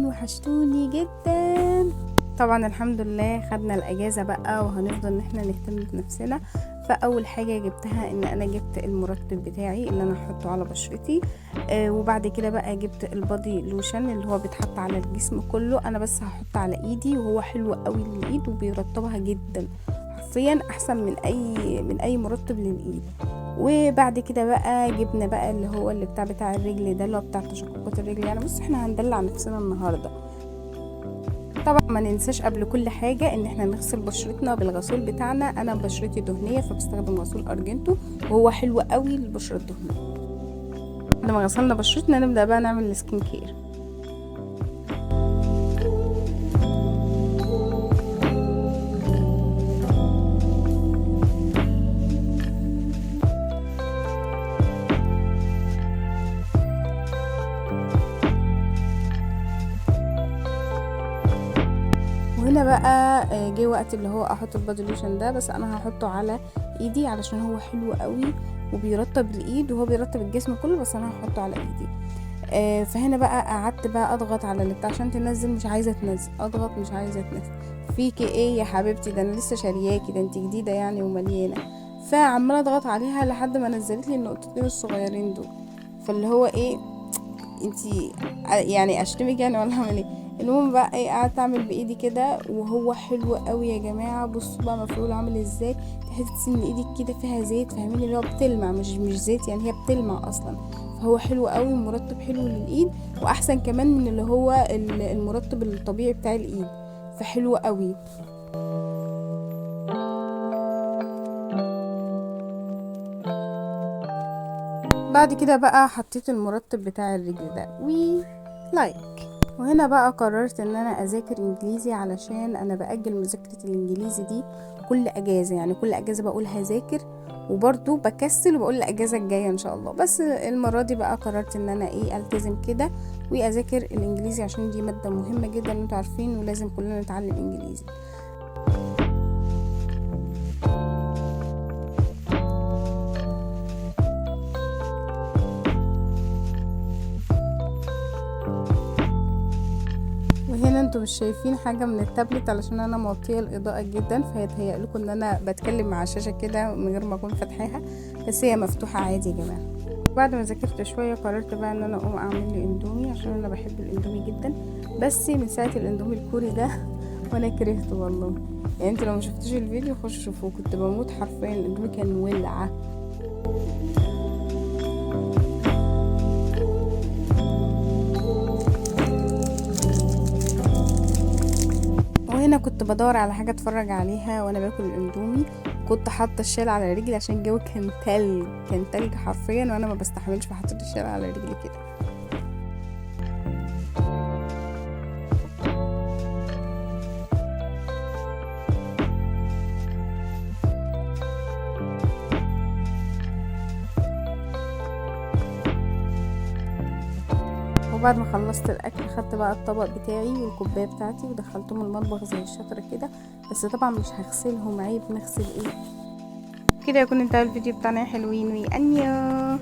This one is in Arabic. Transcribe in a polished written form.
وحشتوني جدا. طبعا الحمد لله خدنا الاجازه بقى وهنفضل ان احنا نهتم بنفسنا. فاول حاجه جبتها ان انا جبت المرطب بتاعي اللي انا هحطه على بشرتي. وبعد كده بقى جبت البادي لوشن اللي هو بيتحط على الجسم كله. انا بس هحط على ايدي وهو حلو قوي للايد وبيرطبها جدا، حرفيا احسن من اي مرطب للايد. وبعد كده بقى جبنا بقى اللي هو اللي بتاع الرجل ده، اللي هو بتاع تشققات الرجل. يعني بص احنا هندلع نفسنا النهارده. طبعا ما ننساش قبل كل حاجه ان احنا نغسل بشرتنا بالغسول بتاعنا. انا بشرتي دهنيه فبستخدم غسول ارجنتو وهو حلو قوي للبشره الدهنيه. لما غسلنا بشرتنا نبدا بقى نعمل السكين كير. وهنا بقى جه وقت اللي هو احط البادي لوشن ده، بس انا هحطه على ايدي علشان هو حلو قوي وبيرطب الايد وهو بيرطب الجسم كله، بس انا هحطه على ايدي. فهنا بقى قعدت بقى اضغط على اللي بتاع عشان تنزل، مش عايزه تنزل، اضغط مش عايزه تنزل. فيكي ايه يا حبيبتي؟ ده انا لسه شارياكي، ده انت جديده يعني ومليانه. فعماله اضغط عليها لحد ما نزلت لي النقطتين الصغيرين دول. فاللي هو ايه، انتي يعني اشتمك يعني ولا اعمل ايه؟ المهم بقى ايه، قعدت اعمل بايدي كده وهو حلو قوي يا جماعه. بصوا بقى مفعول عامل ازاي، تحسي ان ايدك كده فيها زيت، فاهمين؟ اللي هو بتلمع، مش زيت يعني، هي بتلمع اصلا. فهو حلو قوي، مرطب حلو للايد، واحسن كمان من اللي هو المرطب الطبيعي بتاع الايد، فحلو قوي. بعد كده بقى حطيت المرطب بتاع الرجل ده لايك. وهنا بقى قررت ان انا اذاكر انجليزي، علشان انا باجل مذاكره الانجليزي دي كل اجازه. يعني كل اجازه بقول هذاكر وبرضو بكسل وبقول الاجازه الجايه ان شاء الله. بس المره دي بقى قررت ان انا ايه، التزم كده واذاكر الانجليزي، عشان دي ماده مهمه جدا انتوا عارفين، ولازم كلنا نتعلم انجليزي. وهنا انتوا مش شايفين حاجه من التابلت علشان انا موطيه الاضاءه جدا، فهيتهيأ لكم ان انا بتكلم مع الشاشه كده من غير ما اكون فاتحاها، بس هي مفتوحه عادي يا جماعه. بعد ما ذاكرت شويه قررت بقى ان انا اقوم اعمل لي اندومي، عشان انا بحب الاندومي جدا. بس من ساعه الاندومي الكوري ده وانا كرهته والله. يعني انتوا لو ما شفتوش الفيديو خشوا شوفوه، كنت بموت حرفيا، الاندومي كان ولعه. وهنا كنت بدور على حاجه اتفرج عليها وانا باكل الاندومي. كنت حاطه الشال على رجلي عشان الجو كان تلج، كان تلج حرفيا، وانا ما بستحملش، فحطيت الشال على رجلي كده. وبعد ما خلصت الاكل خدت بقى الطبق بتاعي والكوبايه بتاعتي ودخلتهم المطبخ زي الشطره كده. بس طبعا مش هغسلهم، عيب، نغسل ايه كده. يكون انتهى الفيديو بتاعنا يا حلوين، وانيو.